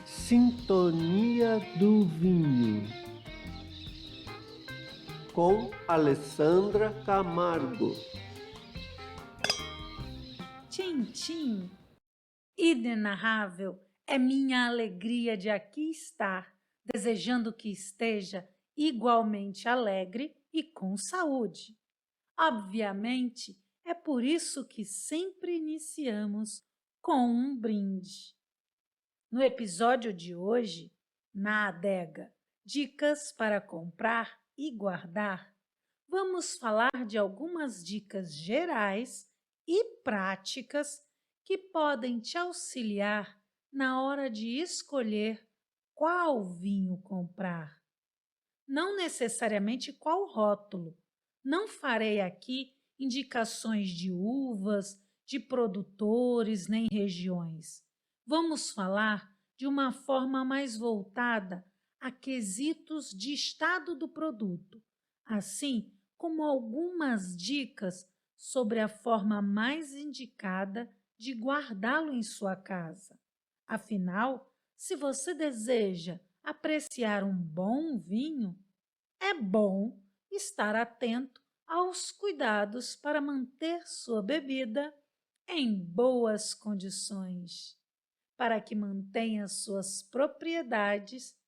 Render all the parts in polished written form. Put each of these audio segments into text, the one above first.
Sintonia do Vinho, com Alessandra Camargo. Tintim, inenarrável é minha alegria de aqui estar, desejando que esteja igualmente alegre e com saúde. Obviamente, é por isso que sempre iniciamos com um brinde. No episódio de hoje, na adega Dicas para comprar e guardar, vamos falar de algumas dicas gerais e práticas que podem te auxiliar na hora de escolher qual vinho comprar. Não necessariamente qual rótulo. Não farei aqui indicações de uvas, de produtores nem regiões. Vamos falar de uma forma mais voltada a quesitos de estado do produto, assim como algumas dicas sobre a forma mais indicada de guardá-lo em sua casa. Afinal, se você deseja apreciar um bom vinho, é bom estar atento aos cuidados para manter sua bebida em boas condições, para que mantenha suas propriedades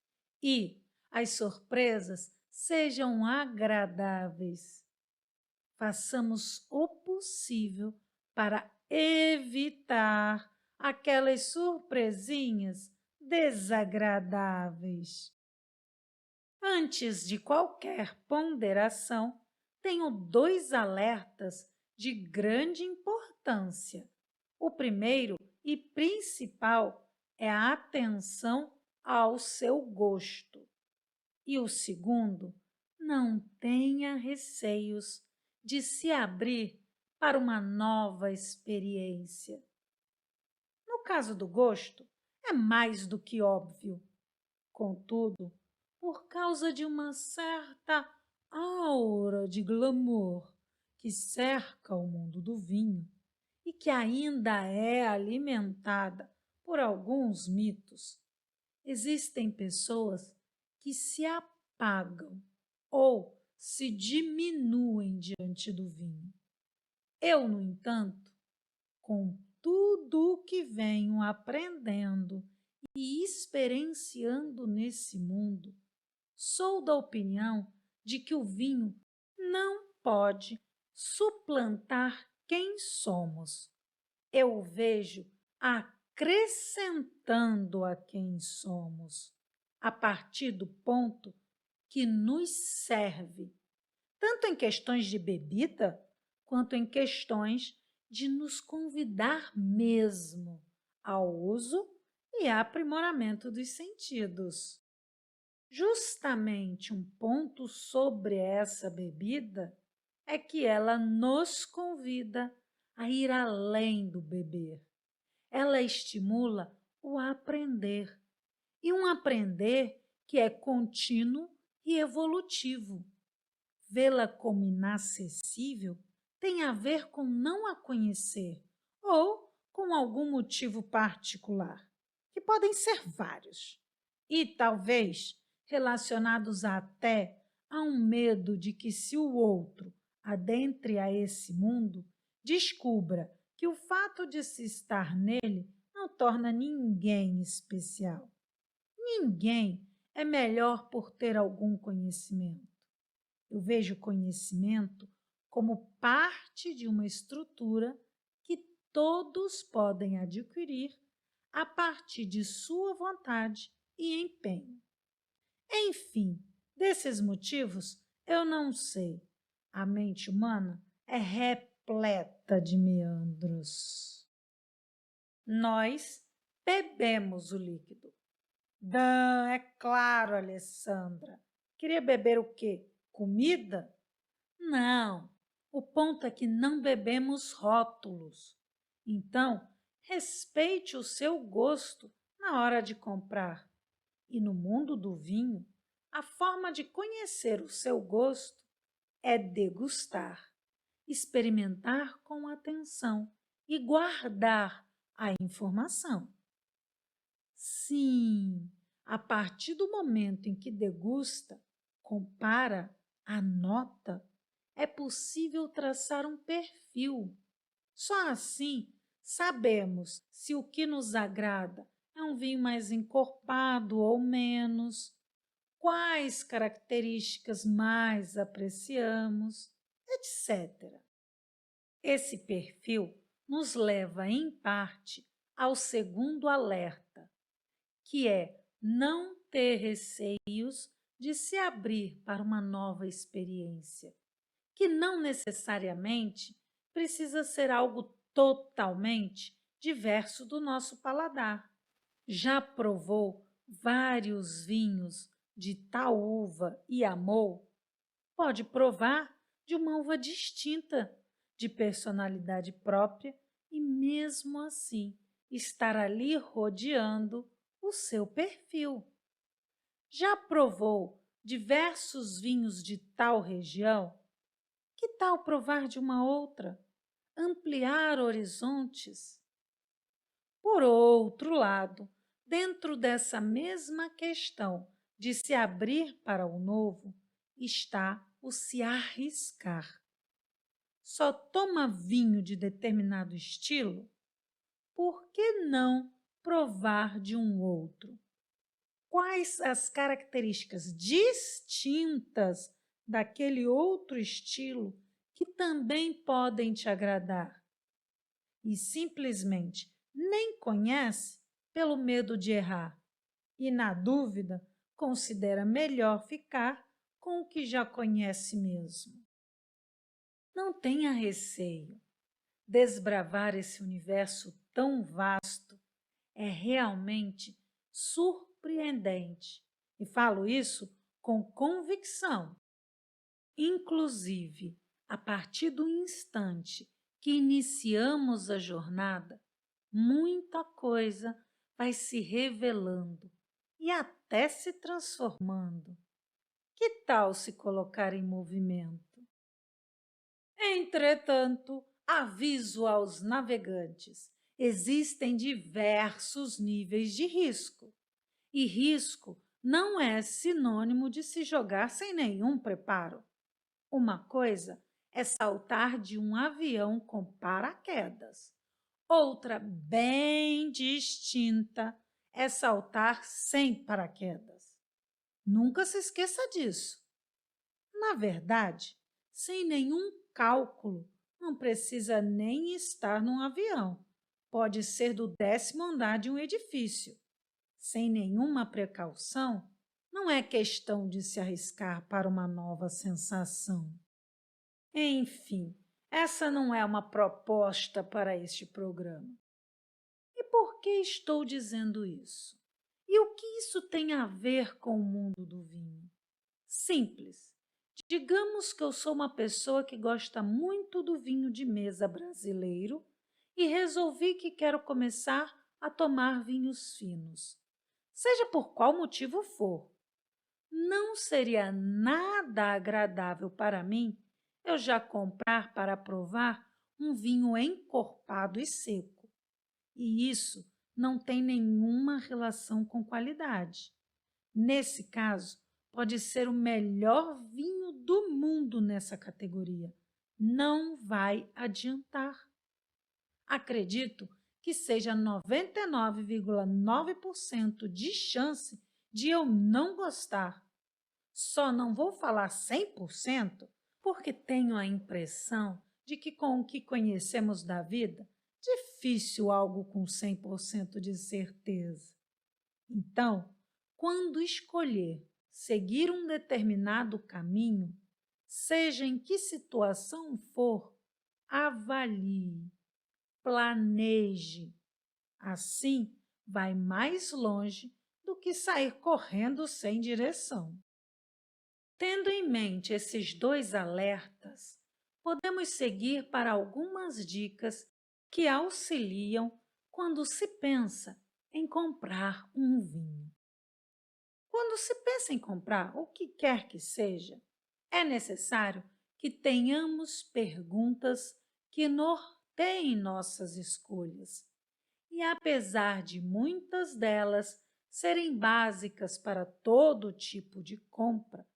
e as surpresas sejam agradáveis. Façamos o possível para evitar aquelas surpresinhas desagradáveis. Antes de qualquer ponderação, tenho 2 alertas de grande importância. O primeiro e principal é a atenção ao seu gosto. E o segundo, não tenha receios de se abrir para uma nova experiência. No caso do gosto, é mais do que óbvio. Contudo, por causa de uma certa aura de glamour que cerca o mundo do vinho e que ainda é alimentada por alguns mitos, existem pessoas que se apagam ou se diminuem diante do vinho. Eu, no entanto, com tudo o que venho aprendendo e experienciando nesse mundo, sou da opinião de que o vinho não pode suplantar quem somos. Eu o vejo acrescentando a quem somos, a partir do ponto que nos serve, tanto em questões de bebida, quanto em questões de nos convidar mesmo ao uso e aprimoramento dos sentidos. Justamente um ponto sobre essa bebida é que ela nos convida a ir além do beber. Ela estimula o aprender, e um aprender que é contínuo e evolutivo. Vê-la como inacessível tem a ver com não a conhecer ou com algum motivo particular, que podem ser vários, e talvez relacionados até a um medo de que, se o outro adentre a esse mundo, descubra que o fato de se estar nele não torna ninguém especial. Ninguém é melhor por ter algum conhecimento. Eu vejo o conhecimento como parte de uma estrutura que todos podem adquirir a partir de sua vontade e empenho. Enfim, desses motivos, eu não sei. A mente humana é repleta de meandros. Nós bebemos o líquido. É claro, Alessandra. Queria beber o quê? Comida? Não. O ponto é que não bebemos rótulos. Então, respeite o seu gosto na hora de comprar. E no mundo do vinho, a forma de conhecer o seu gosto é degustar, experimentar com atenção e guardar a informação. Sim, a partir do momento em que degusta, compara, anota, é possível traçar um perfil. Só assim sabemos se o que nos agrada é um vinho mais encorpado ou menos, quais características mais apreciamos, etc. Esse perfil nos leva, em parte, ao segundo alerta, que é não ter receios de se abrir para uma nova experiência, que não necessariamente precisa ser algo totalmente diverso do nosso paladar. Já provou vários vinhos de tal uva e amou? Pode provar de uma uva distinta, de personalidade própria e, mesmo assim, estar ali rodeando o seu perfil. Já provou diversos vinhos de tal região? Que tal provar de uma outra? Ampliar horizontes? Por outro lado, dentro dessa mesma questão de se abrir para o novo, está o se arriscar. Só toma vinho de determinado estilo? Por que não provar de um outro? Quais as características distintas daquele outro estilo que também podem te agradar? E simplesmente nem conhece pelo medo de errar. E, na dúvida, considera melhor ficar com o que já conhece mesmo. Não tenha receio. Desbravar esse universo tão vasto é realmente surpreendente. E falo isso com convicção. Inclusive, a partir do instante que iniciamos a jornada, muita coisa vai se revelando e até se transformando. Que tal se colocar em movimento? Entretanto, aviso aos navegantes: existem diversos níveis de risco, e risco não é sinônimo de se jogar sem nenhum preparo. Uma coisa é saltar de um avião com paraquedas. Outra, bem distinta, é saltar sem paraquedas. Nunca se esqueça disso. Na verdade, sem nenhum cálculo, não precisa nem estar num avião. Pode ser do 10º andar de um edifício. Sem nenhuma precaução, não é questão de se arriscar para uma nova sensação. Enfim, essa não é uma proposta para este programa. E por que estou dizendo isso? E o que isso tem a ver com o mundo do vinho? Simples. Digamos que eu sou uma pessoa que gosta muito do vinho de mesa brasileiro e resolvi que quero começar a tomar vinhos finos. Seja por qual motivo for. Não seria nada agradável para mim eu já comprar para provar um vinho encorpado e seco. E isso não tem nenhuma relação com qualidade. Nesse caso, pode ser o melhor vinho do mundo nessa categoria. Não vai adiantar. Acredito que seja 99,9% de chance de eu não gostar. Só não vou falar 100% porque tenho a impressão de que, com o que conhecemos da vida, difícil algo com 100% de certeza. Então, quando escolher seguir um determinado caminho, seja em que situação for, avalie, planeje. Assim, vai mais longe do que sair correndo sem direção. Tendo em mente esses dois alertas, podemos seguir para algumas dicas que auxiliam quando se pensa em comprar um vinho. Quando se pensa em comprar o que quer que seja, é necessário que tenhamos perguntas que norteiem nossas escolhas e apesar de muitas delas serem básicas para todo tipo de compra,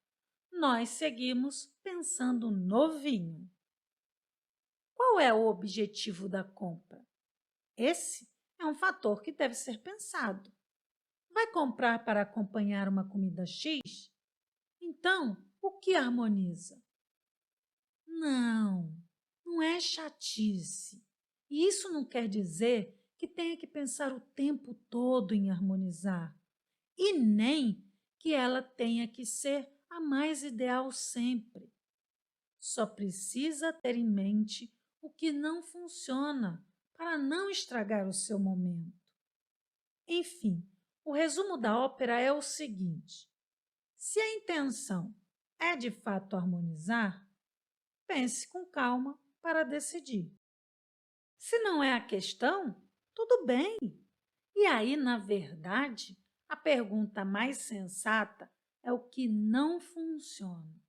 nós seguimos pensando no vinho. Qual é o objetivo da compra? Esse é um fator que deve ser pensado. Vai comprar para acompanhar uma comida X? Então, o que harmoniza? Não, não é chatice. E isso não quer dizer que tenha que pensar o tempo todo em harmonizar, e nem que ela tenha que ser a mais ideal sempre. Só precisa ter em mente o que não funciona para não estragar o seu momento. Enfim, o resumo da ópera é o seguinte: se a intenção é de fato harmonizar, pense com calma para decidir. Se não é a questão, tudo bem. E aí, na verdade, a pergunta mais sensata é o que não funciona.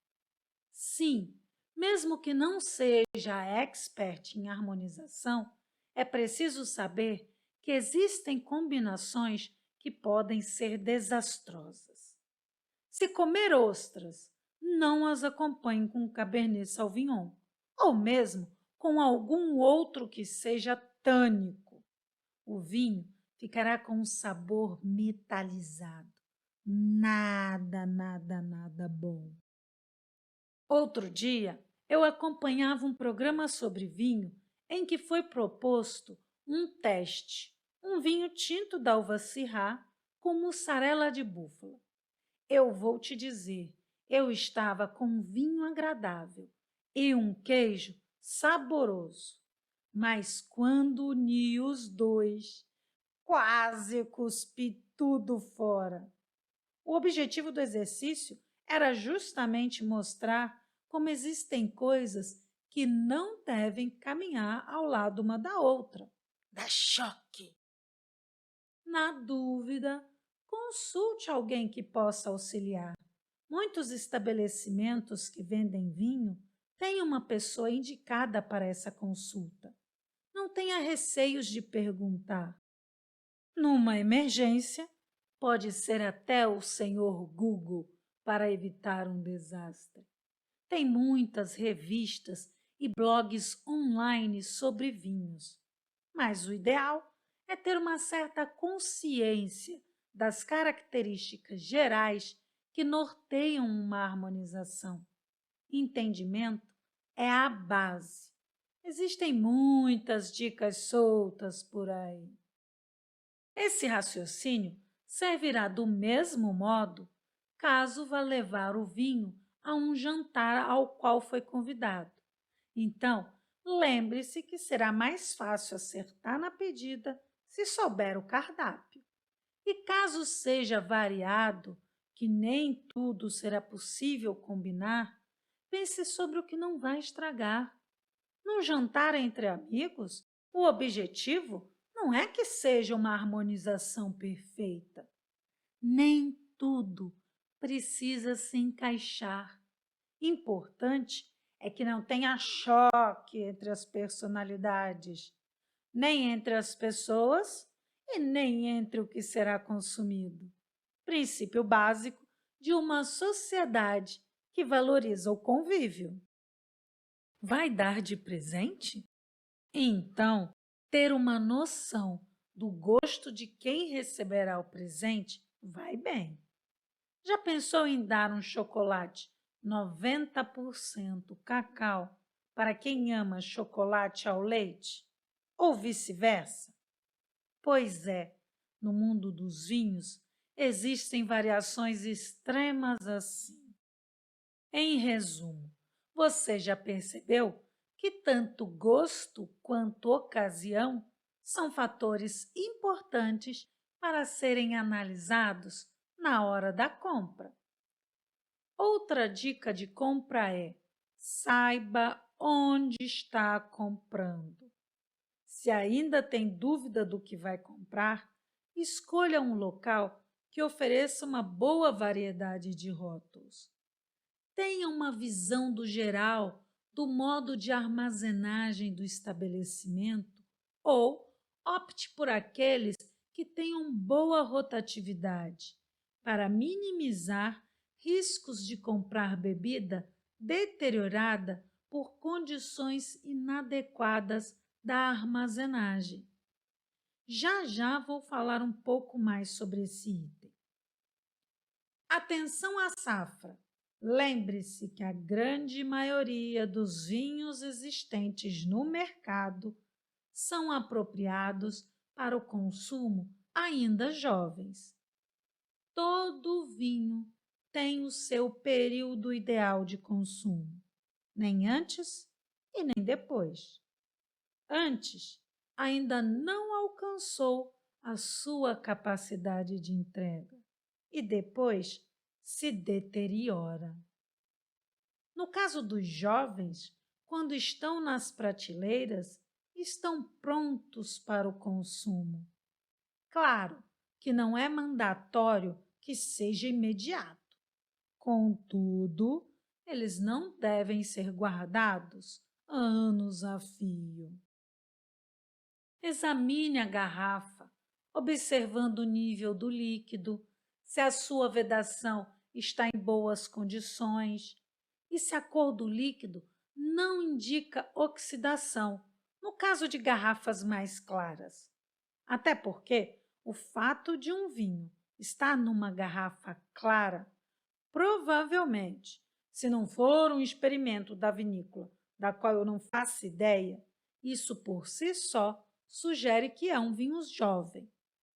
Sim, mesmo que não seja expert em harmonização, é preciso saber que existem combinações que podem ser desastrosas. Se comer ostras, não as acompanhe com Cabernet Sauvignon, ou mesmo com algum outro que seja tânico. O vinho ficará com um sabor metalizado. Nada, nada, nada bom. Outro dia, eu acompanhava um programa sobre vinho em que foi proposto um teste, um vinho tinto da uva Syrah com mussarela de búfala. Eu vou te dizer, eu estava com um vinho agradável e um queijo saboroso, mas quando uni os dois, quase cuspi tudo fora. O objetivo do exercício era justamente mostrar como existem coisas que não devem caminhar ao lado uma da outra. Dá choque! Na dúvida, consulte alguém que possa auxiliar. Muitos estabelecimentos que vendem vinho têm uma pessoa indicada para essa consulta. Não tenha receios de perguntar. Numa emergência, pode ser até o senhor Google para evitar um desastre. Tem muitas revistas e blogs online sobre vinhos, mas o ideal é ter uma certa consciência das características gerais que norteiam uma harmonização. Entendimento é a base. Existem muitas dicas soltas por aí. Esse raciocínio servirá do mesmo modo caso vá levar o vinho a um jantar ao qual foi convidado. Então, lembre-se que será mais fácil acertar na pedida se souber o cardápio. E caso seja variado, que nem tudo será possível combinar, pense sobre o que não vai estragar. Num jantar entre amigos, o objetivo não é que seja uma harmonização perfeita. Nem tudo precisa se encaixar. Importante é que não tenha choque entre as personalidades, nem entre as pessoas e nem entre o que será consumido. Princípio básico de uma sociedade que valoriza o convívio. Vai dar de presente? Então, ter uma noção do gosto de quem receberá o presente vai bem. Já pensou em dar um chocolate 90% cacau para quem ama chocolate ao leite? Ou vice-versa? Pois é, no mundo dos vinhos existem variações extremas assim. Em resumo, você já percebeu que tanto gosto quanto ocasião são fatores importantes para serem analisados na hora da compra. Outra dica de compra é: saiba onde está comprando. Se ainda tem dúvida do que vai comprar, escolha um local que ofereça uma boa variedade de rótulos. Tenha uma visão do geral do modo de armazenagem do estabelecimento ou opte por aqueles que tenham boa rotatividade, para minimizar riscos de comprar bebida deteriorada por condições inadequadas da armazenagem. Já já vou falar um pouco mais sobre esse item. Atenção à safra! Lembre-se que a grande maioria dos vinhos existentes no mercado são apropriados para o consumo ainda jovens. Todo vinho tem o seu período ideal de consumo, nem antes e nem depois. Antes, ainda não alcançou a sua capacidade de entrega e depois se deteriora. No caso dos jovens, quando estão nas prateleiras, estão prontos para o consumo. Claro que não é mandatório que seja imediato. Contudo, eles não devem ser guardados anos a fio. Examine a garrafa, observando o nível do líquido, se a sua vedação está em boas condições e se a cor do líquido não indica oxidação, no caso de garrafas mais claras. Até porque o fato de um vinho estar numa garrafa clara, provavelmente, se não for um experimento da vinícola, da qual eu não faço ideia, isso por si só sugere que é um vinho jovem,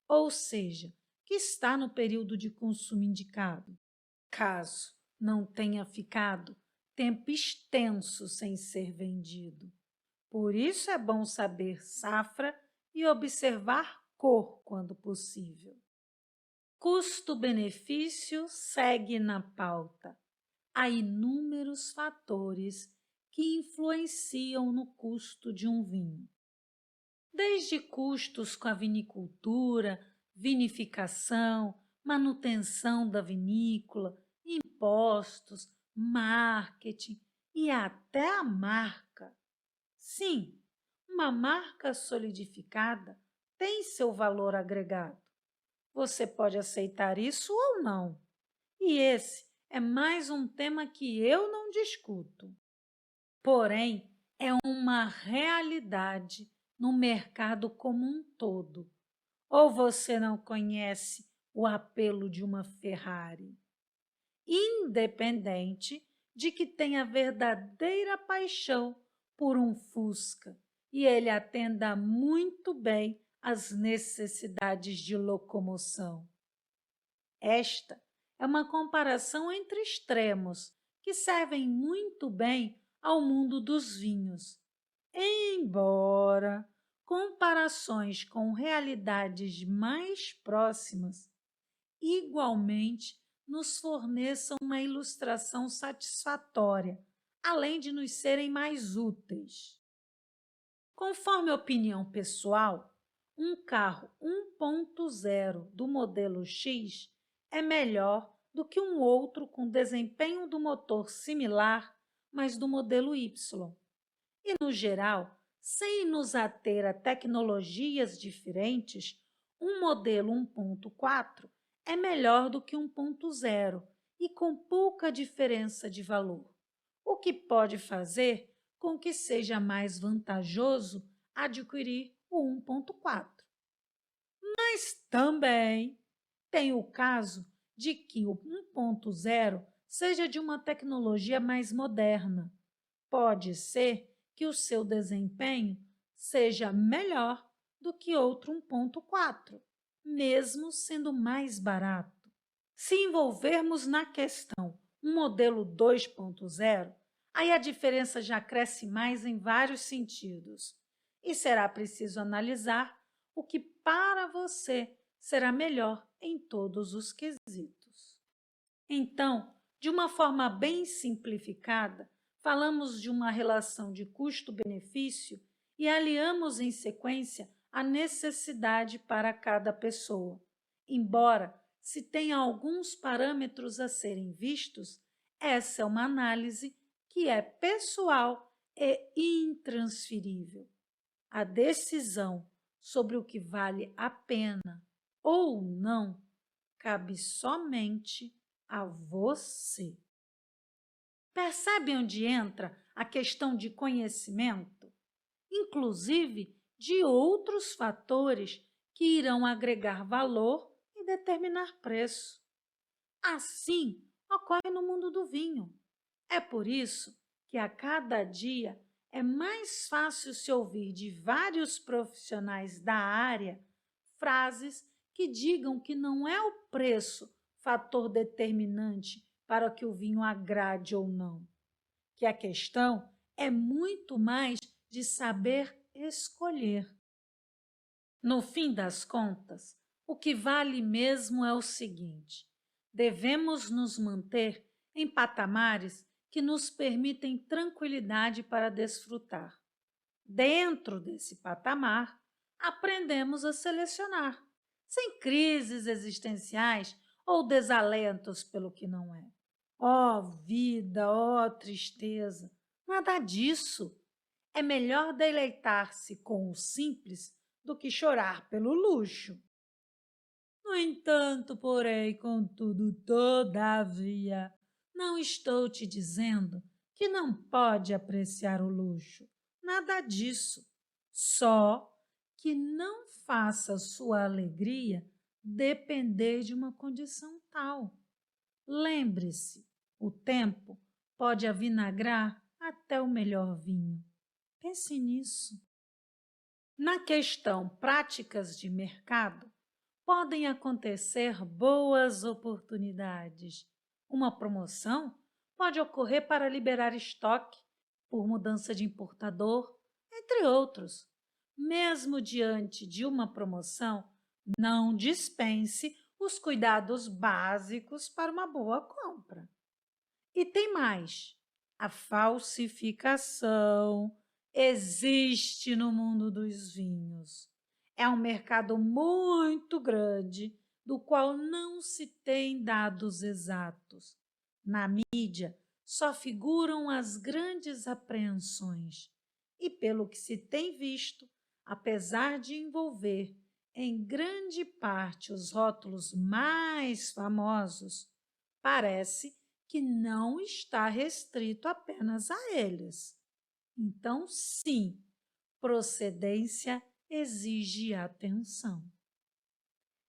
ou seja, que está no período de consumo indicado, caso não tenha ficado tempo extenso sem ser vendido. Por isso é bom saber safra e observar cor quando possível. Custo-benefício segue na pauta. Há inúmeros fatores que influenciam no custo de um vinho. Desde custos com a vinicultura, vinificação, manutenção da vinícola, impostos, marketing e até a marca. Sim, uma marca solidificada tem seu valor agregado. Você pode aceitar isso ou não. E esse é mais um tema que eu não discuto. Porém, é uma realidade no mercado como um todo. Ou você não conhece o apelo de uma Ferrari? Independente de que tenha verdadeira paixão por um Fusca e ele atenda muito bem às necessidades de locomoção. Esta é uma comparação entre extremos que servem muito bem ao mundo dos vinhos, embora comparações com realidades mais próximas igualmente nos forneçam uma ilustração satisfatória, além de nos serem mais úteis. Conforme a opinião pessoal, um carro 1.0 do modelo X é melhor do que um outro com desempenho do motor similar, mas do modelo Y. E, no geral, sem nos ater a tecnologias diferentes, um modelo 1.4 é melhor do que 1.0 e com pouca diferença de valor, o que pode fazer com que seja mais vantajoso adquirir o 1.4. Mas também tem o caso de que o 1.0 seja de uma tecnologia mais moderna. Pode ser que o seu desempenho seja melhor do que outro 1.4, mesmo sendo mais barato. Se envolvermos na questão um modelo 2.0, aí a diferença já cresce mais em vários sentidos e será preciso analisar o que para você será melhor em todos os quesitos. Então, de uma forma bem simplificada, falamos de uma relação de custo-benefício e aliamos em sequência a necessidade para cada pessoa. Embora se tenha alguns parâmetros a serem vistos, essa é uma análise que é pessoal e intransferível. A decisão sobre o que vale a pena ou não cabe somente a você. Percebe onde entra a questão de conhecimento, inclusive de outros fatores que irão agregar valor e determinar preço. Assim ocorre no mundo do vinho. É por isso que a cada dia é mais fácil se ouvir de vários profissionais da área frases que digam que não é o preço fator determinante para que o vinho agrade ou não, que a questão é muito mais de saber escolher. No fim das contas, o que vale mesmo é o seguinte: devemos nos manter em patamares que nos permitem tranquilidade para desfrutar. Dentro desse patamar, aprendemos a selecionar, sem crises existenciais ou desalentos pelo que não é. Ó vida, ó tristeza, nada disso. É melhor deleitar-se com o simples do que chorar pelo luxo. No entanto, porém, contudo, todavia, não estou te dizendo que não pode apreciar o luxo. Nada disso. Só que não faça sua alegria depender de uma condição tal. Lembre-se, o tempo pode avinagrar até o melhor vinho. Pense nisso. Na questão práticas de mercado, podem acontecer boas oportunidades. Uma promoção pode ocorrer para liberar estoque, por mudança de importador, entre outros. Mesmo diante de uma promoção, não dispense os cuidados básicos para uma boa compra. E tem mais: a falsificação existe no mundo dos vinhos. É um mercado muito grande, do qual não se tem dados exatos. Na mídia, só figuram as grandes apreensões. E, pelo que se tem visto, apesar de envolver em grande parte os rótulos mais famosos, parece que não está restrito apenas a eles. Então, sim, procedência exige atenção.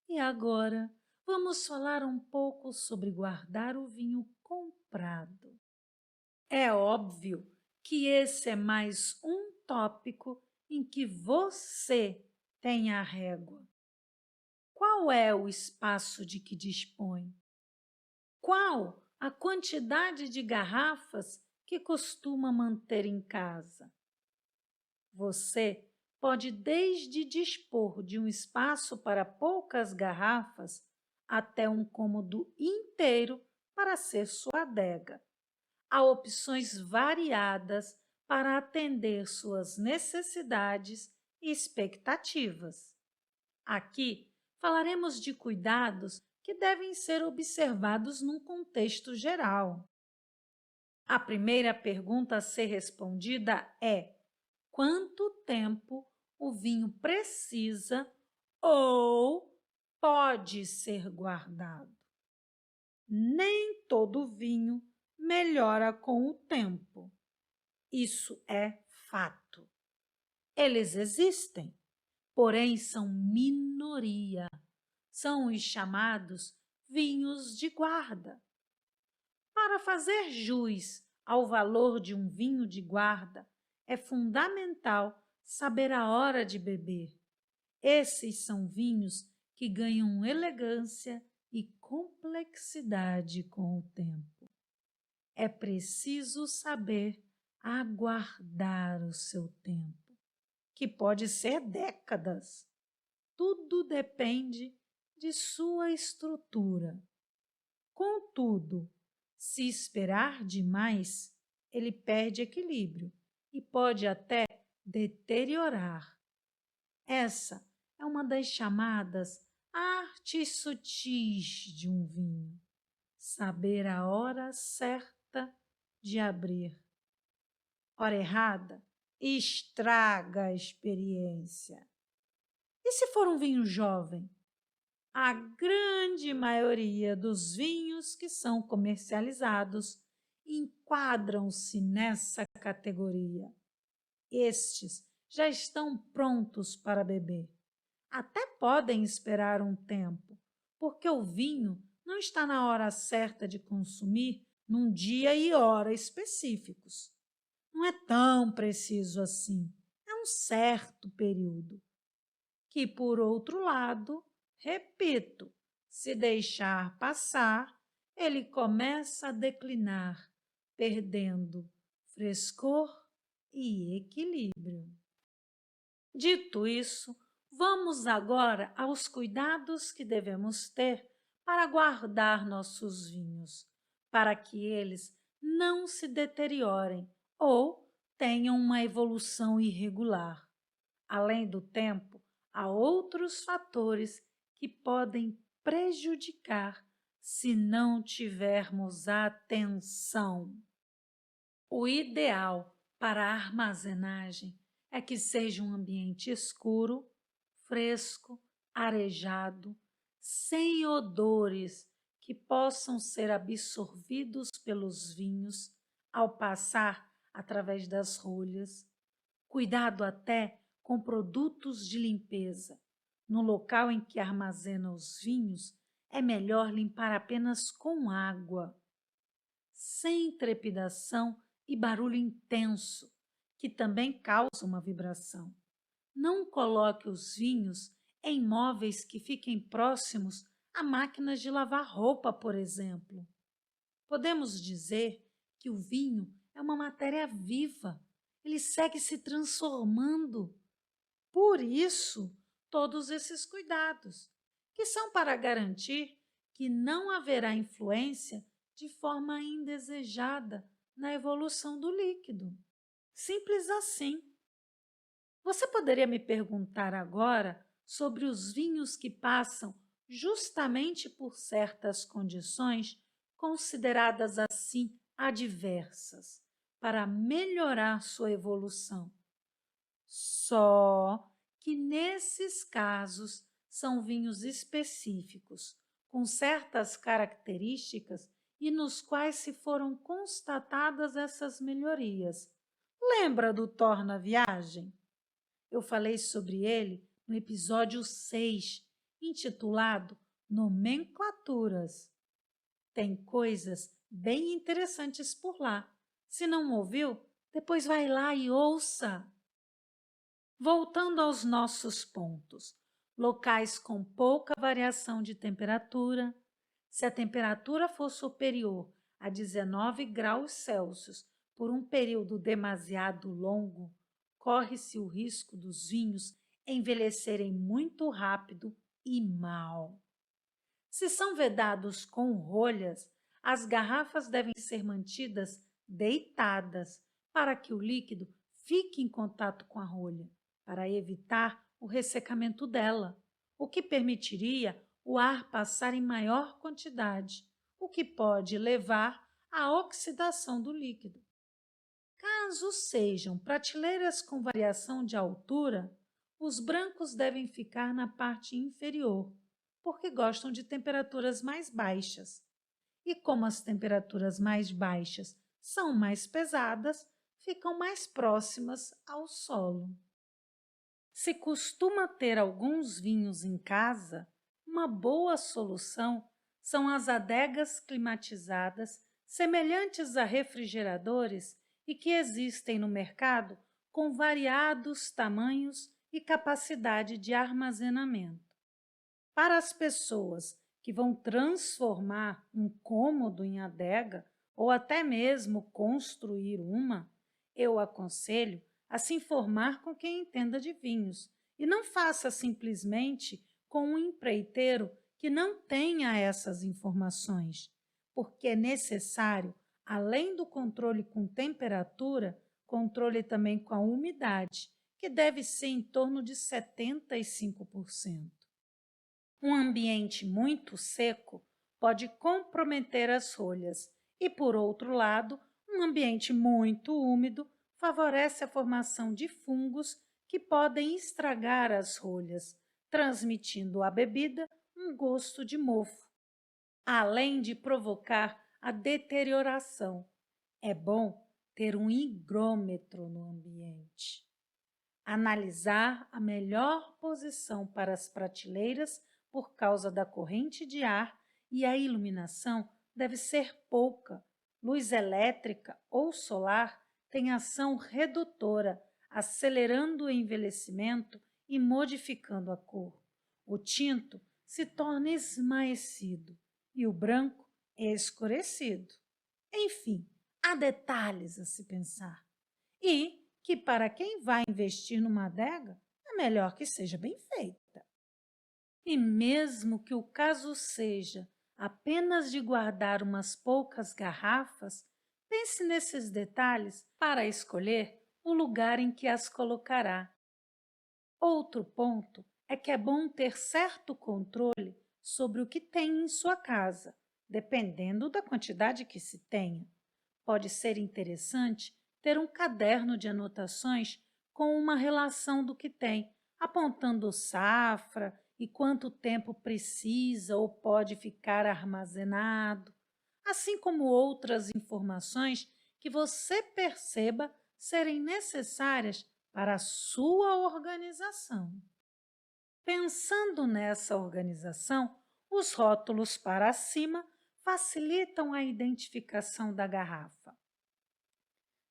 E agora, vamos falar um pouco sobre guardar o vinho comprado. É óbvio que esse é mais um tópico em que você tem a régua. Qual é o espaço de que dispõe? Qual a quantidade de garrafas que costuma manter em casa? Você pode desde dispor de um espaço para poucas garrafas até um cômodo inteiro para ser sua adega. Há opções variadas para atender suas necessidades e expectativas. Aqui falaremos de cuidados que devem ser observados num contexto geral. A primeira pergunta a ser respondida é: quanto tempo o vinho precisa ou pode ser guardado? Nem todo vinho melhora com o tempo. Isso é fato. Eles existem, porém são minoria. São os chamados vinhos de guarda. Para fazer jus ao valor de um vinho de guarda, é fundamental saber a hora de beber. Esses são vinhos que ganham elegância e complexidade com o tempo. É preciso saber aguardar o seu tempo, que pode ser décadas. Tudo depende de sua estrutura. Contudo, se esperar demais, ele perde equilíbrio e pode até deteriorar. Essa é uma das chamadas artes sutis de um vinho. Saber a hora certa de abrir. Hora errada estraga a experiência. E se for um vinho jovem? A grande maioria dos vinhos que são comercializados enquadram-se nessa categoria. Estes já estão prontos para beber. Até podem esperar um tempo, porque o vinho não está na hora certa de consumir num dia e hora específicos. Não é tão preciso assim. É um certo período. Que, por outro lado, repito, se deixar passar, ele começa a declinar, perdendo frescor e equilíbrio. Dito isso, vamos agora aos cuidados que devemos ter para guardar nossos vinhos, para que eles não se deteriorem ou tenham uma evolução irregular. Além do tempo, há outros fatores que podem prejudicar se não tivermos atenção. O ideal para a armazenagem é que seja um ambiente escuro, fresco, arejado, sem odores que possam ser absorvidos pelos vinhos ao passar através das rolhas. Cuidado até com produtos de limpeza. No local em que armazena os vinhos, é melhor limpar apenas com água, sem trepidação e barulho intenso, que também causa uma vibração. Não coloque os vinhos em móveis que fiquem próximos a máquinas de lavar roupa, por exemplo. Podemos dizer que o vinho é uma matéria viva, ele segue se transformando. Por isso, todos esses cuidados, que são para garantir que não haverá influência de forma indesejada na evolução do líquido. Simples assim. Você poderia me perguntar agora sobre os vinhos que passam justamente por certas condições consideradas assim adversas, para melhorar sua evolução. Só que nesses casos são vinhos específicos, com certas características e nos quais se foram constatadas essas melhorias. Lembra do Torna Viagem? Eu falei sobre ele no episódio 6, intitulado Nomenclaturas. Tem coisas bem interessantes por lá. Se não ouviu, depois vai lá e ouça. Voltando aos nossos pontos, locais com pouca variação de temperatura. Se a temperatura for superior a 19 graus Celsius por um período demasiado longo, corre-se o risco dos vinhos envelhecerem muito rápido e mal. Se são vedados com rolhas, as garrafas devem ser mantidas deitadas para que o líquido fique em contato com a rolha, para evitar o ressecamento dela, o que permitiria o ar passar em maior quantidade, o que pode levar à oxidação do líquido. Caso sejam prateleiras com variação de altura, os brancos devem ficar na parte inferior, porque gostam de temperaturas mais baixas. E como as temperaturas mais baixas são mais pesadas, ficam mais próximas ao solo. Se costuma ter alguns vinhos em casa, uma boa solução são as adegas climatizadas semelhantes a refrigeradores e que existem no mercado com variados tamanhos e capacidade de armazenamento. Para as pessoas que vão transformar um cômodo em adega ou até mesmo construir uma, eu aconselho a se informar com quem entenda de vinhos e não faça simplesmente com um empreiteiro que não tenha essas informações, porque é necessário, além do controle com temperatura, controle também com a umidade, que deve ser em torno de 75%. Um ambiente muito seco pode comprometer as rolhas e, por outro lado, um ambiente muito úmido favorece a formação de fungos que podem estragar as rolhas, transmitindo à bebida um gosto de mofo, além de provocar a deterioração. É bom ter um higrômetro no ambiente. Analisar a melhor posição para as prateleiras por causa da corrente de ar e a iluminação deve ser pouca. Luz elétrica ou solar tem ação redutora, acelerando o envelhecimento e modificando a cor. O tinto se torna esmaecido e o branco escurecido. Enfim, há detalhes a se pensar. E que para quem vai investir numa adega, é melhor que seja bem feita. E mesmo que o caso seja apenas de guardar umas poucas garrafas, pense nesses detalhes para escolher o lugar em que as colocará. Outro ponto é que é bom ter certo controle sobre o que tem em sua casa, dependendo da quantidade que se tenha. Pode ser interessante ter um caderno de anotações com uma relação do que tem, apontando safra e quanto tempo precisa ou pode ficar armazenado, assim como outras informações que você perceba serem necessárias para a sua organização. Pensando nessa organização, os rótulos para cima facilitam a identificação da garrafa.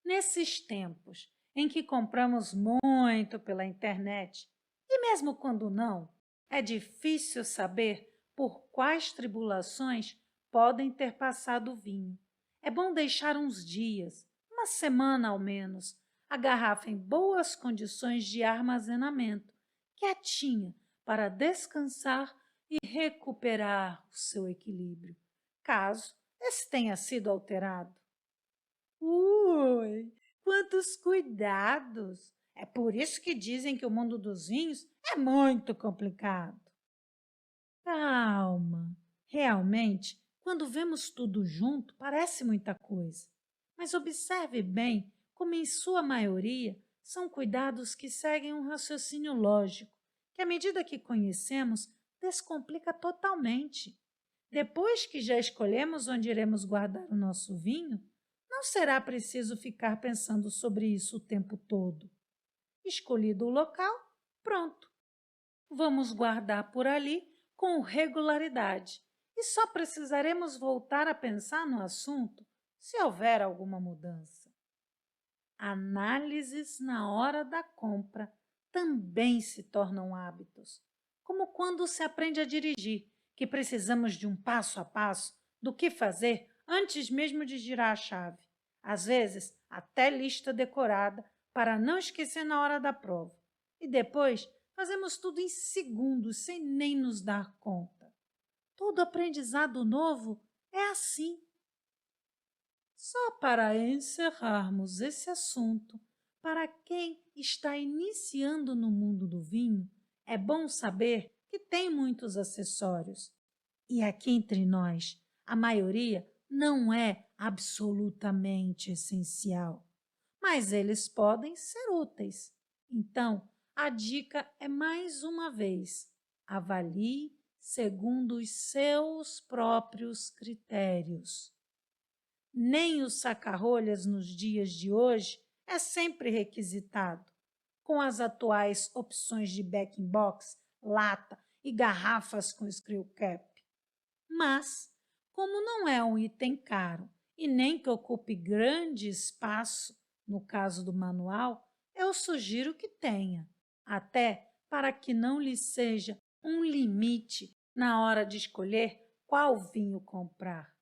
Nesses tempos em que compramos muito pela internet, e mesmo quando não, é difícil saber por quais tribulações podem ter passado o vinho. É bom deixar uns dias, uma semana ao menos, a garrafa em boas condições de armazenamento, quietinha, para descansar e recuperar o seu equilíbrio, caso esse tenha sido alterado. Ui, quantos cuidados! É por isso que dizem que o mundo dos vinhos é muito complicado. Calma. Realmente, quando vemos tudo junto, parece muita coisa. Mas observe bem como, em sua maioria, são cuidados que seguem um raciocínio lógico, que, à medida que conhecemos, descomplica totalmente. Depois que já escolhemos onde iremos guardar o nosso vinho, não será preciso ficar pensando sobre isso o tempo todo. Escolhido o local, pronto. Vamos guardar por ali com regularidade e só precisaremos voltar a pensar no assunto se houver alguma mudança. Análises na hora da compra também se tornam hábitos, como quando se aprende a dirigir, que precisamos de um passo a passo do que fazer antes mesmo de girar a chave. Às vezes, até lista decorada para não esquecer na hora da prova. E depois, fazemos tudo em segundos, sem nem nos dar conta. Todo aprendizado novo é assim. Só para encerrarmos esse assunto, para quem está iniciando no mundo do vinho, é bom saber que tem muitos acessórios. E aqui entre nós, a maioria não é absolutamente essencial, mas eles podem ser úteis. Então, a dica é mais uma vez: avalie segundo os seus próprios critérios. Nem o saca-rolhas nos dias de hoje é sempre requisitado. Com as atuais opções de bag-in-box, lata e garrafas com screw cap. Mas, como não é um item caro e nem que ocupe grande espaço, no caso do manual, eu sugiro que tenha, até para que não lhe seja um limite na hora de escolher qual vinho comprar.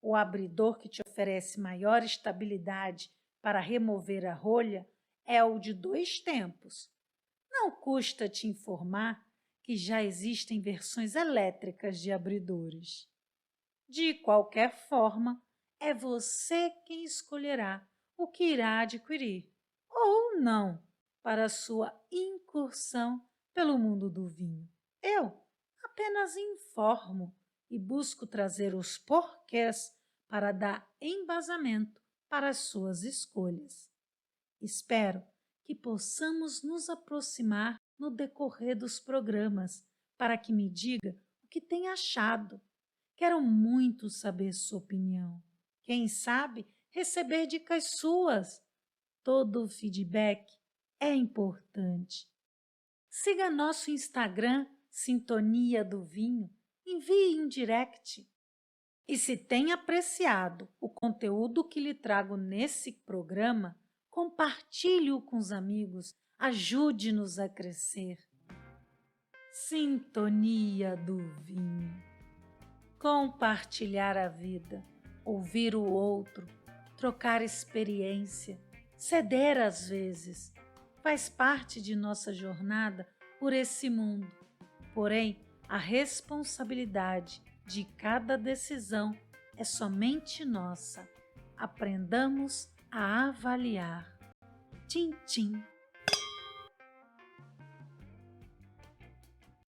O abridor que te oferece maior estabilidade para remover a rolha é o de 2 tempos. Não custa te informar que já existem versões elétricas de abridores. De qualquer forma, é você quem escolherá o que irá adquirir, ou não, para sua incursão pelo mundo do vinho. Eu apenas informo e busco trazer os porquês para dar embasamento para as suas escolhas. Espero que possamos nos aproximar no decorrer dos programas para que me diga o que tem achado. Quero muito saber sua opinião. Quem sabe receber dicas suas. Todo o feedback é importante. Siga nosso Instagram, Sintonia do Vinho, envie um direct. E se tem apreciado o conteúdo que lhe trago nesse programa, compartilhe-o com os amigos, ajude-nos a crescer. Sintonia do Vinho. Compartilhar a vida, ouvir o outro, trocar experiência, ceder às vezes, faz parte de nossa jornada por esse mundo. Porém, a responsabilidade de cada decisão é somente nossa. Aprendamos a avaliar. Tchim, tchim.